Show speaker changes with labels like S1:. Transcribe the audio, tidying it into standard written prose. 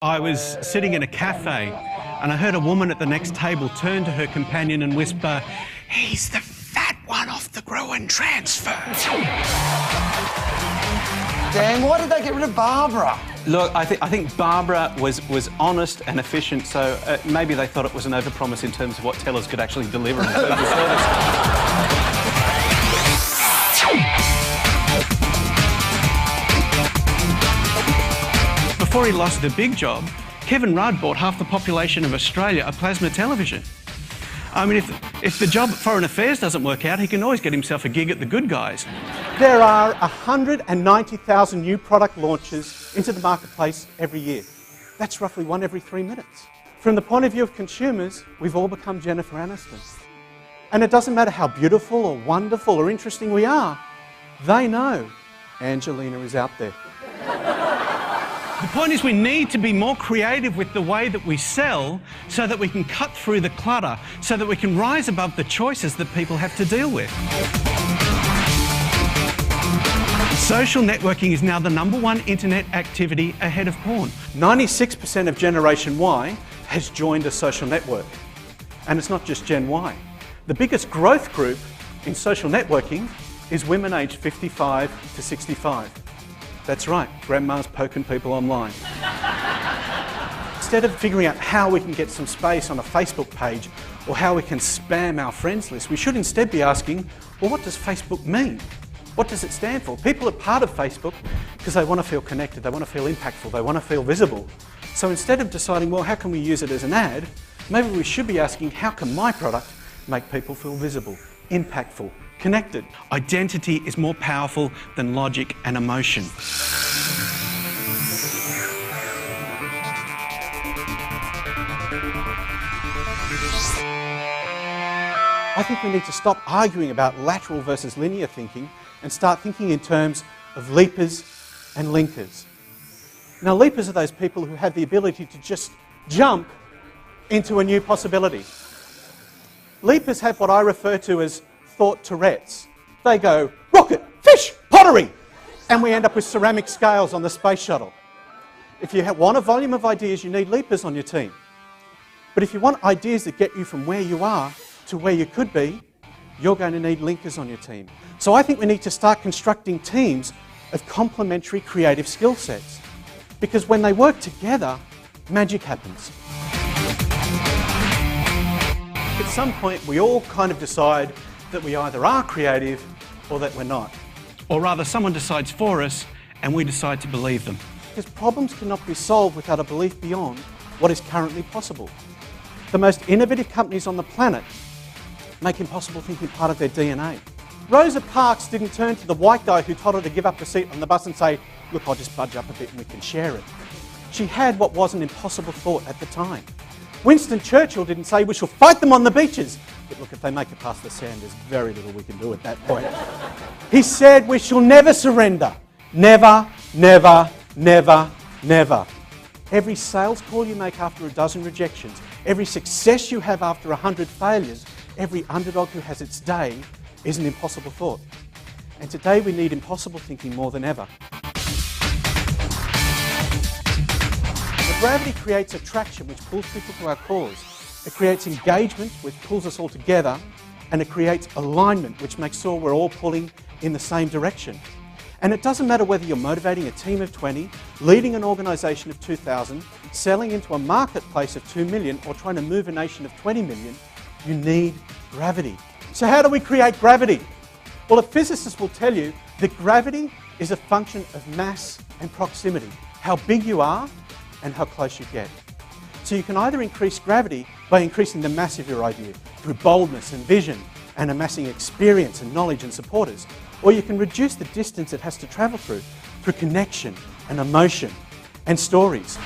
S1: I was sitting in a cafe and I heard a woman at the next table turn to her companion and whisper, "He's the fat one off the Gruen transfer."
S2: Dan, why did they get rid of Barbara?
S1: Look, I think Barbara was honest and efficient, so maybe they thought it was an overpromise in terms of what tellers could actually deliver in terms of service. Before he lost the big job, Kevin Rudd bought half the population of Australia a plasma television. I mean, if the job at Foreign Affairs doesn't work out, he can always get himself a gig at the Good Guys.
S3: There are 190,000 new product launches into the marketplace every year. That's roughly one every 3 minutes. From the point of view of consumers, we've all become Jennifer Aniston. And it doesn't matter how beautiful or wonderful or interesting we are, they know Angelina is out there.
S1: The point is we need to be more creative with the way that we sell so that we can cut through the clutter, so that we can rise above the choices that people have to deal with. Social networking is now the #1 internet activity ahead of porn.
S3: 96% of Generation Y has joined a social network. And it's not just Gen Y. The biggest growth group in social networking is women aged 55 to 65. That's right, grandma's poking people online. Instead of figuring out how we can get some space on a Facebook page or how we can spam our friends list, we should instead be asking, well, what does Facebook mean? What does it stand for? People are part of Facebook because they want to feel connected, they want to feel impactful, they want to feel visible. So instead of deciding, well, how can we use it as an ad, maybe we should be asking, how can my product make people feel visible, impactful, connected?
S1: Identity is more powerful than logic and emotion.
S3: I think we need to stop arguing about lateral versus linear thinking and start thinking in terms of leapers and linkers. Now, leapers are those people who have the ability to just jump into a new possibility. Leapers have what I refer to as thought Tourette's. They go, rocket, fish, pottery, and we end up with ceramic scales on the space shuttle. If you want a volume of ideas, you need leapers on your team. But if you want ideas that get you from where you are to where you could be, you're going to need linkers on your team. So I think we need to start constructing teams of complementary creative skill sets, because when they work together, magic happens. At some point, we all kind of decide that we either are creative or that we're not.
S1: Or rather, someone decides for us and we decide to believe them.
S3: Because problems cannot be solved without a belief beyond what is currently possible. The most innovative companies on the planet make impossible thinking part of their DNA. Rosa Parks didn't turn to the white guy who told her to give up the seat on the bus and say, look, I'll just budge up a bit and we can share it. She had what was an impossible thought at the time. Winston Churchill didn't say, we shall fight them on the beaches. But look, if they make it past the sand, there's very little we can do at that point. He said, we shall never surrender. Never, never, never, never. Every sales call you make after a dozen rejections, every success you have after 100 failures, every underdog who has its day is an impossible thought. And today we need impossible thinking more than ever. Gravity creates attraction, which pulls people to our cause. It creates engagement, which pulls us all together, and it creates alignment, which makes sure we're all pulling in the same direction. And it doesn't matter whether you're motivating a team of 20, leading an organisation of 2,000, selling into a marketplace of 2 million, or trying to move a nation of 20 million, you need gravity. So how do we create gravity? Well, a physicist will tell you that gravity is a function of mass and proximity, how big you are and how close you get. So you can either increase gravity by increasing the mass of your idea through boldness and vision and amassing experience and knowledge and supporters, or you can reduce the distance it has to travel through connection and emotion and stories.